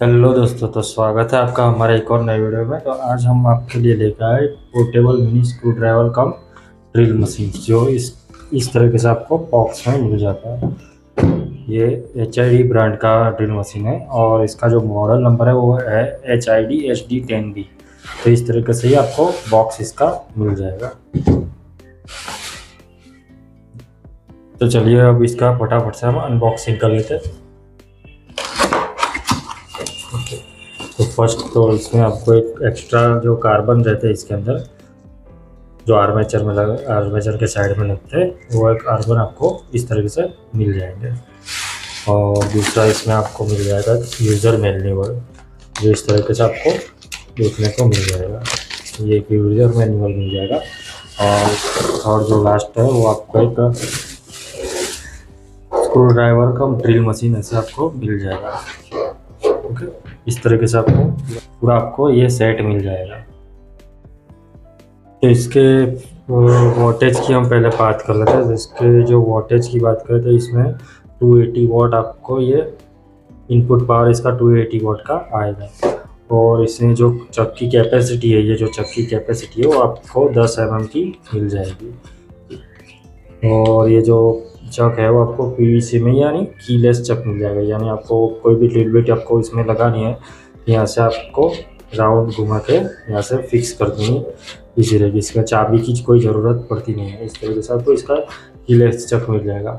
Hello दोस्तों, तो स्वागत है आपका हमारे एक और नए वीडियो में। तो आज हम आपके लिए लेकर आए पोर्टेबल मिनी स्क्रू ड्राइवर कम ड्रिल मशीन, जो इस तरीके से आपको बॉक्स में मिल जाता है। ये HID ब्रांड का ड्रिल मशीन है और इसका जो मॉडल नंबर है वो है HID HD10B। तो इस तरीके से ही आपको बॉक्स इसका मिल जाएगा। तो चलिए अब इसका फटाफट से हम अनबॉक्सिंग कर लेते हैं। तो फर्स्ट तो इसमें आपको एक एक्स्ट्रा जो कार्बन रहते हैं इसके अंदर, जो आर्मेचर के साइड में लगते हैं, वो एक कार्बन आपको इस तरीके से मिल जाएंगे। और दूसरा इसमें आपको मिल जाएगा यूज़र मैनुअल, जो इस तरीके से आपको देखने को मिल जाएगा। ये एक यूज़र मैनुअल मिल जाएगा। और जो लास्ट है वो आपको एक स्क्रू ड्राइवर कम ड्रिल मशीन ऐसे आपको मिल जाएगा। ओके, इस तरीके से आपको पूरा आपको ये सेट मिल जाएगा। तो इसके वोल्टेज की हम पहले बात कर लेते हैं। तो इसके जो वोल्टेज की बात करें तो इसमें 280 वाट आपको ये इनपुट पावर इसका 280 वाट का आएगा। और इसमें जो चक की कैपेसिटी है, ये जो चक की कैपेसिटी है वो आपको 10 mm की मिल जाएगी। और ये जो चक है वो आपको PVC में यानी कीलेस चक मिल जाएगा, यानी आपको कोई भी ड्रिल बिट आपको इसमें लगानी है, यहाँ से आपको राउंड घुमा के यहाँ से फिक्स कर देंगे। इसी रहेगी, इसका चाबी की कोई ज़रूरत पड़ती नहीं है। इस तरीके से आपको इसका कीलेस चक मिल जाएगा।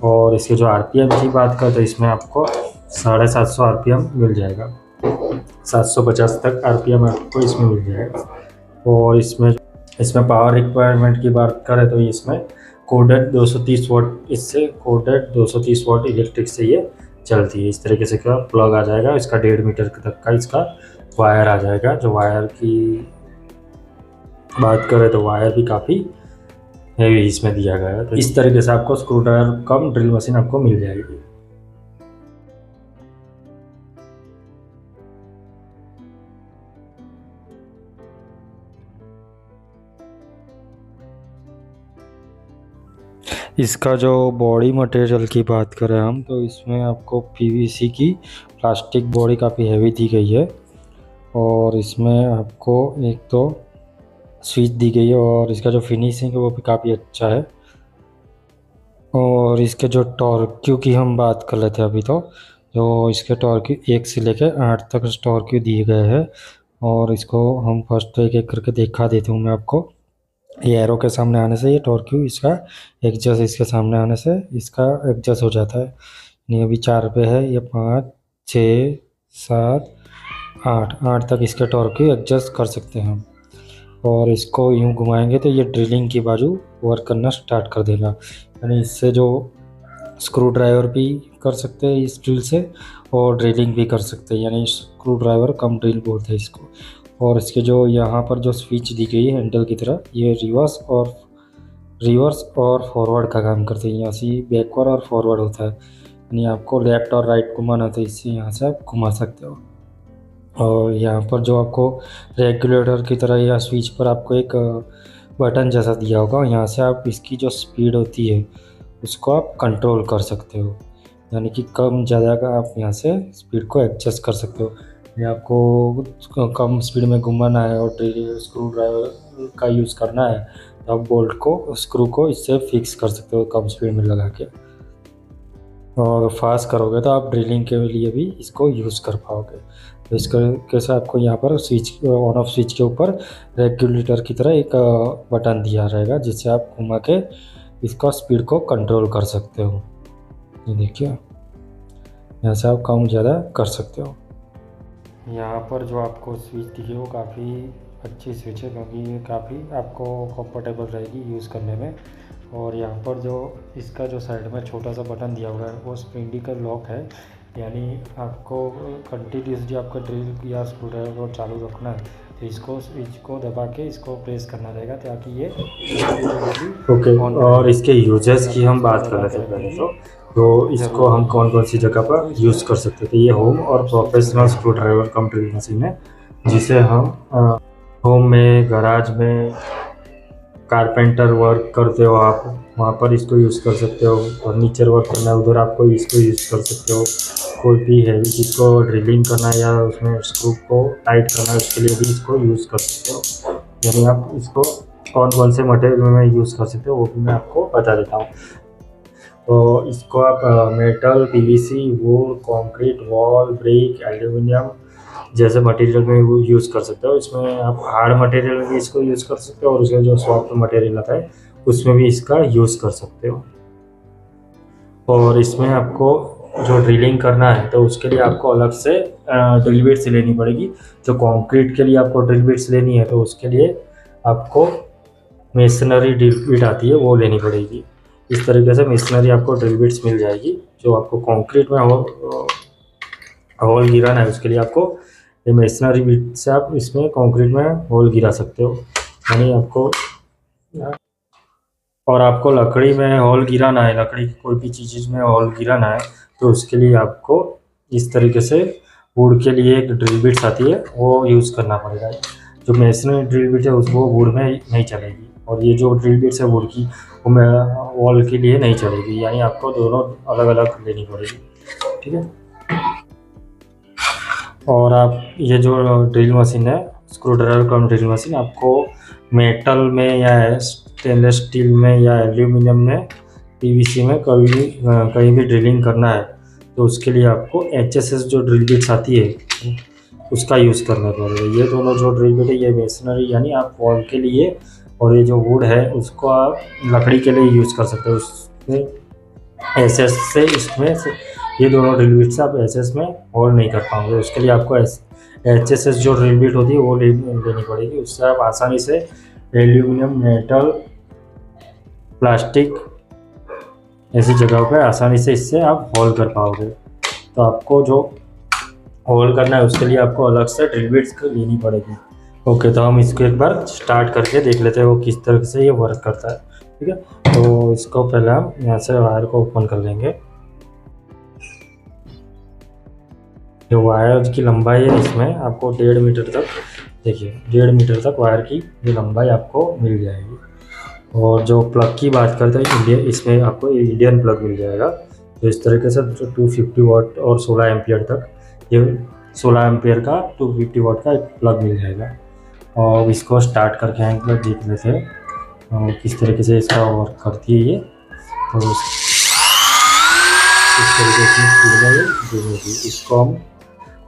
और इसके जो RPM की बात करें तो इसमें आपको 750 RPM मिल जाएगा। 750 तक RPM आपको इसमें मिल जाएगा। और इसमें पावर रिक्वायरमेंट की बात करें तो इसमें कोडेड 230 वाट, इससे कोडेड 230 वाट इलेक्ट्रिक से ये चलती है। इस तरीके से क्या प्लग आ जाएगा, इसका 1.5 मीटर तक का इसका वायर आ जाएगा। जो वायर की बात करें तो वायर भी काफ़ी हैवी इसमें दिया गया है। तो इस तरीके से आपको स्क्रू ड्राइवर कम ड्रिल मशीन आपको मिल जाएगी। इसका जो बॉडी मटेरियल की बात करें हम, तो इसमें आपको PVC की प्लास्टिक बॉडी काफ़ी हैवी दी गई है। और इसमें आपको एक तो स्विच दी गई है और इसका जो फिनिशिंग है वो भी काफ़ी अच्छा है। और इसके जो टॉर्क्यू की हम बात कर लेते हैं अभी, तो जो इसके टॉर्क्यू 1 से लेकर 8 तक टॉर्क्यू दिए गए हैं। और इसको हम फर्स्ट एक एक करके दिखा देता हूँ मैं आपको। ये एरो के सामने आने से ये टॉर्क्यू इसका एडजस्ट, इसके सामने आने से इसका एडजस्ट हो जाता है। नहीं, अभी 4 पे है, ये 5 6 7 8 तक इसके टॉर्क्यू एडजस्ट कर सकते हैं हम। और इसको यूँ घुमाएंगे तो ये ड्रिलिंग की बाजू वर्क करना स्टार्ट कर देगा। यानी इससे जो स्क्रू ड्राइवर भी कर सकते हैं इस ड्रिल से, और ड्रिलिंग भी कर सकते हैं, यानी स्क्रू ड्राइवर कम ड्रिल बोलते हैं इसको। और इसके जो यहाँ पर जो स्विच दी गई है हैंडल की तरह, ये रिवर्स और फॉरवर्ड का काम करते हैं। यहाँ से बैकवर्ड और फॉरवर्ड होता है, यानी आपको लेफ़्ट और राइट घुमाना होता है, इससे यहाँ से आप घुमा सकते हो। और यहाँ पर जो आपको रेगुलेटर की तरह या स्विच पर आपको एक बटन जैसा दिया होगा, यहाँ से आप इसकी जो स्पीड होती है उसको आप कंट्रोल कर सकते हो, यानी कि कम ज़्यादा का आप यहाँ से स्पीड को एडजस्ट कर सकते हो। या आपको कम स्पीड में घुमाना है और स्क्रू ड्राइवर का यूज़ करना है, तो आप बोल्ट को स्क्रू को इससे फिक्स कर सकते हो कम स्पीड में लगा के। और फास्ट करोगे तो आप ड्रिलिंग के लिए भी इसको यूज़ कर पाओगे। तो इस तरीके से आपको यहाँ पर स्विच ऑन ऑफ स्विच के ऊपर रेगुलेटर की तरह एक बटन दिया रहेगा, जिससे आप घुमा के इसका स्पीड को कंट्रोल कर सकते हो। ये देखिए, यहाँ से आप कम ज़्यादा कर सकते हो। यहाँ पर जो आपको स्विच दिखी वो काफ़ी अच्छी स्विच है, क्योंकि ये काफ़ी आपको कंफर्टेबल रहेगी यूज़ करने में। और यहाँ पर जो इसका जो साइड में छोटा सा बटन दिया हुआ है वो स्प्रिंग का लॉक है, यानी आपको कंटिन्यूसली आपका ड्रिल या स्क्रू ड्राइवर को चालू रखना है तो इसको स्विच को दबा के इसको प्रेस करना रहेगा, ताकि ये ओके। और इसके यूजेस की हम बात कर लेते हैं पहले तो इसको हम कौन कौन सी जगह पर यूज़ कर सकते थे। ये होम और प्रोफेशनल स्क्रू ड्राइवर कम ड्रिल मशीन है, जिसे हम होम में, गराज में, कारपेंटर वर्क करते हो आप, वहाँ पर इसको यूज़ कर सकते हो। फर्नीचर वर्क करना है उधर आपको इसको यूज़ कर सकते हो। कोई भी हैवी चीज़ को ड्रिलिंग करना है या उसमें स्क्रू को टाइट करना है उसके लिए भी इसको यूज़ कर सकते हो। यानी आप इसको कौन कौन से मटेरियल में यूज़ कर सकते हो वो भी मैं आपको बता देता हूँ। तो इसको आप metal, PVC, would, concrete, wall, brick, aluminium जैसे मटेरियल में यूज़ कर सकते हो। इसमें आप हार्ड मटेरियल में भी इसको यूज़ कर सकते हो और उसका जो सॉफ्ट मटेरियल आता है उसमें भी इसका यूज़ कर सकते हो। और इसमें आपको जो ड्रिलिंग करना है तो उसके लिए आपको अलग से ड्रिल बिट्स लेनी पड़ेगी। जो कंक्रीट के लिए आपको ड्रिल बिट्स लेनी है तो उसके लिए आपको मेसनरी ड्रिल बिट आती है वो लेनी पड़ेगी। इस तरीके से मेसनरी आपको ड्रिल बिट्स मिल जाएगी। जो आपको कंक्रीट में होल गिराना है उसके लिए आपको ये मेसनरी बिट से आप इसमें कंक्रीट में होल गिरा सकते हो। यानी आपको और आपको लकड़ी में होल गिराना है, लकड़ी की कोई भी चीज़ में होल गिराना है तो उसके लिए आपको इस तरीके से वुड के लिए एक ड्रिल बिट्स आती है वो यूज़ करना पड़ेगा। जो मेसनरी ड्रिल बिट है वो वुड में नहीं चलेगी और ये जो ड्रिल बिट्स है वुड की वो वॉल के लिए नहीं चलेगी। यानी आपको दोनों अलग अलग लेनी पड़ेगी, ठीक है। और आप ये जो ड्रिल मशीन है, स्क्रू ड्राइवर कम ड्रिल मशीन, आपको मेटल में या स्टेनलेस स्टील में या एल्यूमिनियम में, पीवीसी में कहीं भी ड्रिलिंग करना है तो उसके लिए आपको HSS जो ड्रिल बिट्स आती है उसका यूज़ करना पड़ेगा। ये दोनों जो ड्रिल बिट है ये मेसनरी यानी आप वॉल के लिए, और ये जो वुड है उसको आप लकड़ी के लिए यूज़ कर सकते हो। उसमें SS से इसमें से ये दोनों ड्रिल बिट्स आप SS में होल्ड नहीं कर पाओगे। उसके लिए आपको HSS जो ड्रिल बिट होती है वो लेनी पड़ेगी। उससे आप आसानी से एल्यूमिनियम, मेटल, प्लास्टिक ऐसी जगहों पे आसानी से इससे आप होल कर पाओगे। तो आपको जो होल करना है उसके लिए आपको अलग से ड्रिल बिट्स लेनी पड़ेगी। ओके, तो हम इसको एक बार स्टार्ट करके देख लेते हैं वो किस तरह से ये वर्क करता है, ठीक है। तो इसको पहले हम यहाँ से वायर को ओपन कर लेंगे। जो वायर की लंबाई है इसमें आपको 1.5 मीटर तक, देखिए 1.5 मीटर तक वायर की ये लंबाई आपको मिल जाएगी। और जो प्लग की बात करते हैं इंडियन, इसमें आपको इंडियन प्लग मिल जाएगा। तो इस तरीके से जो 250 वाट और 16 एम्पियर तक, ये 16 एम्पियर का 250 वाट का एक प्लग मिल जाएगा। और इसको स्टार्ट करके एक बार देख लेते हैं और किस तरीके से इसका वर्क करती है ये। तो इस तरीके से ड्रिल है, ड्रिल होगी। इसको हम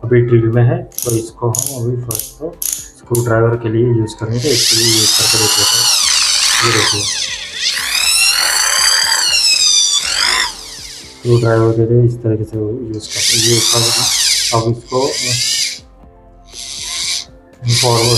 अभी ड्रिल में है तो इसको हम अभी फर्स्ट तो स्क्रू ड्राइवर के लिए यूज़ करेंगे। तो इसके लिए यूज़ करके देख लेते हैं। ये देखिए स्क्रू ड्राइवर के लिए इस तरीके से यूज़ करते हैं। ये इसका अब इसको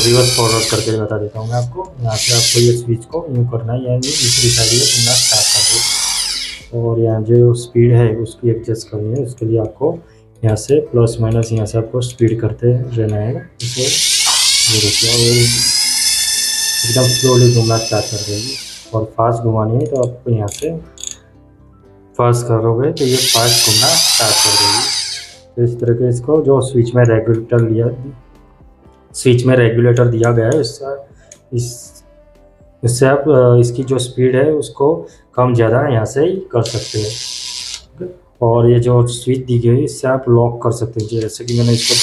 रिवर्स फॉरवर्ड करके बता देता हूँ मैं आपको। यहाँ से आपको ये स्विच को यूँ करना है, यानी दूसरी साइड ये घूमना स्टार्ट कर दो। और यहाँ जो स्पीड है उसकी एडजस्ट करनी है। उसके लिए आपको यहाँ से प्लस माइनस यहाँ से आपको स्पीड करते रहना है। इसे ये देखिए एकदम स्लोली घूमना स्टार्ट कर देगी। और फास्ट घुमानी है तो आपको यहाँ से फास्ट करोगे तो ये फास्ट घूमना स्टार्ट कर देगी। तो इस तरह के इसको जो स्विच में रेगुलेटर दिया गया है इससे आप इसकी जो स्पीड है उसको कम ज़्यादा यहाँ से ही कर सकते हैं। और ये जो स्विच दी गई है इससे आप लॉक कर सकते हैं। जैसे कि मैंने इसको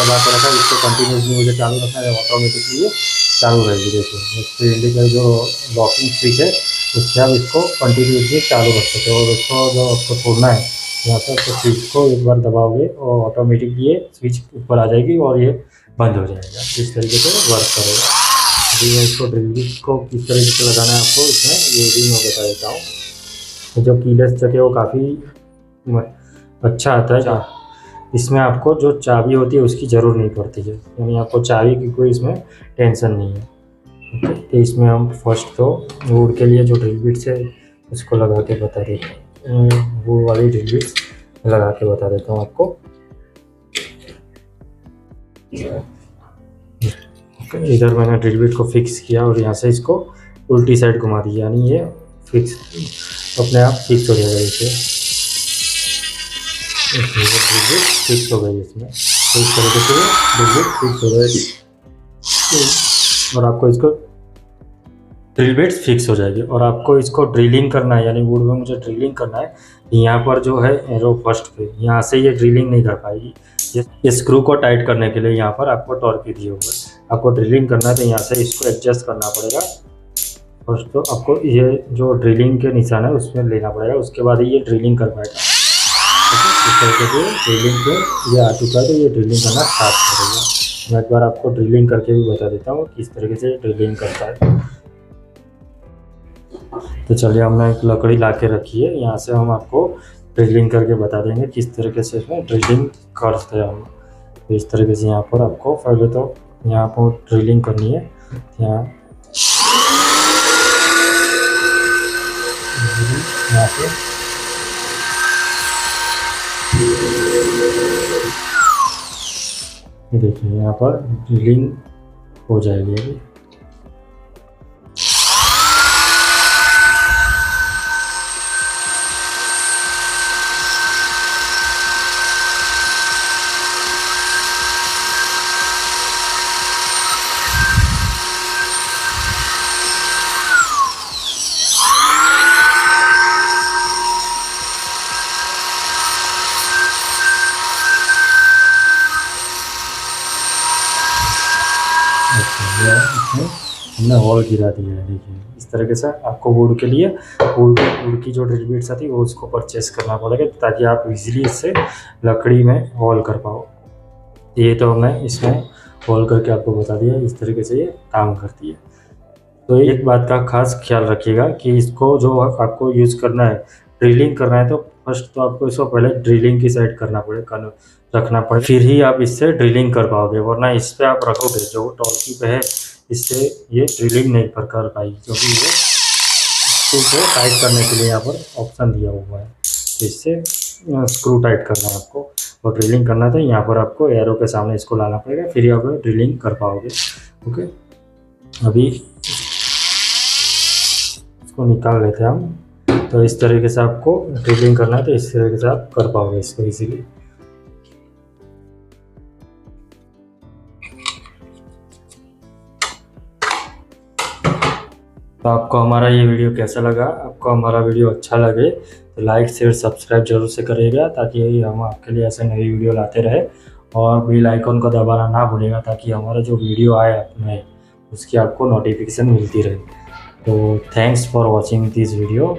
लगा कर रखा है, इसको कंटिन्यूसली मुझे चालू रखना है, ऑटोमेटिकली चालू रहेगी। देखिए इसके इंडिकेटर जो लॉकिंग स्विच है उससे आप इसको कंटिन्यूसली चालू रख सकते हो। और उसको जो आपको छोड़ना है यहाँ से आपको स्विच को एक बार दबाओगे और ऑटोमेटिक ये स्विच ऊपर आ जाएगी और ये बंद हो जाएगा। इस तरीके से वर्क करेगा। अभी मैं इसको ड्रिल बिट को किस तरीके से लगाना है आपको इसमें ये भी मैं बता देता हूँ। जो कीलेस चक है वो काफ़ी अच्छा आता है। इसमें आपको जो चाबी होती है उसकी ज़रूरत नहीं पड़ती है, यानी आपको चाबी की कोई इसमें टेंशन नहीं है। ओके, तो इसमें हम फर्स्ट तो वुड के लिए जो ड्रिल बिट्स है उसको लगा के बता देते हैं। वुड वाली ड्रिल बिट्स लगा के बता देता हूँ आपको। इधर मैंने ड्रिल बिट को फिक्स किया और यहाँ से इसको उल्टी साइड घुमा दी, यानी ये फिक्स अपने आप फिक्स हो जाएगा। ड्रिल बिट फिक्स हो गई इसमें। तो इस तरीके से ड्रिल बिट फिक्स हो गई। और आपको इसको ड्रिल बिट्स फिक्स हो जाएगी। और आपको इसको ड्रिलिंग करना है, यानी वुड में मुझे ड्रिलिंग करना है, यहाँ पर जो है एरो फर्स्ट पे, यहाँ से ये ड्रिलिंग नहीं कर पाएगी। ये स्क्रू को टाइट करने के लिए यहाँ पर आपको टॉर्क दिए होगा। आपको ड्रिलिंग करना है तो यहाँ से इसको एडजस्ट करना पड़ेगा। फर्स्ट तो आपको ये जो ड्रिलिंग के निशान है उसमें लेना पड़ेगा, उसके बाद ही ये ड्रिलिंग कर पाएगा। इस तरीके से ड्रिलिंग पे ये आ चुका है तो ये ड्रिलिंग करना स्टार्ट करेगा। मैं एक बार आपको ड्रिलिंग करके भी बता देता हूँ किस तरीके से ड्रिलिंग करता है। तो चलिए हमने एक लकड़ी ला के रखी है, यहाँ से हम आपको ड्रिलिंग करके बता देंगे किस तरीके से इसमें ड्रिलिंग करते हैं हम। तो इस तरीके से यहाँ पर आपको पहले तो यहाँ पर ड्रिलिंग करनी है। यहाँ से ये देखिए यहाँ पर ड्रिलिंग हो जाएगी अभी। इसमें हमने होल गिरा दिया है। देखिए इस तरीके से आपको वुड के लिए वुड की जो ड्रिल बिट्स आती है वो उसको परचेस करना पड़ेगा ताकि आप इजीली इससे लकड़ी में होल कर पाओ। ये तो मैं इसमें होल करके आपको बता दिया, इस तरीके से ये काम करती है। तो एक बात का खास ख्याल रखिएगा कि इसको जो आपको यूज़ करना है, ड्रिलिंग करना है, तो फर्स्ट तो आपको इसको पहले ड्रिलिंग की साइड रखना पड़ेगा, फिर ही आप इससे ड्रिलिंग कर पाओगे। वरना इस पर आप रखोगे जो टॉर्की पे है, इससे ये ड्रिलिंग नहीं कर पाएगी, क्योंकि ये स्क्रू को टाइट करने के लिए यहाँ पर ऑप्शन दिया हुआ है। तो इससे स्क्रू टाइट करना है आपको और ड्रिलिंग करना था, यहाँ पर आपको एरो के सामने इसको लाना पड़ेगा, फिर ही आप ड्रिलिंग कर पाओगे। ओके, अभी इसको निकाल लेते हैं हम। तो इस तरीके से आपको ड्रिलिंग करना है, तो इस तरीके से आप कर पाओगे इसको इजीली। तो आपको हमारा ये वीडियो कैसा लगा? आपको हमारा वीडियो अच्छा लगे तो लाइक शेयर सब्सक्राइब जरूर से करिएगा, ताकि हम आपके लिए ऐसे नई वीडियो लाते रहे। और बेल आइकन को दबाना ना भूलिएगा, ताकि हमारा जो वीडियो आए अपने उसकी आपको नोटिफिकेशन मिलती रहे। तो thanks for watching this video.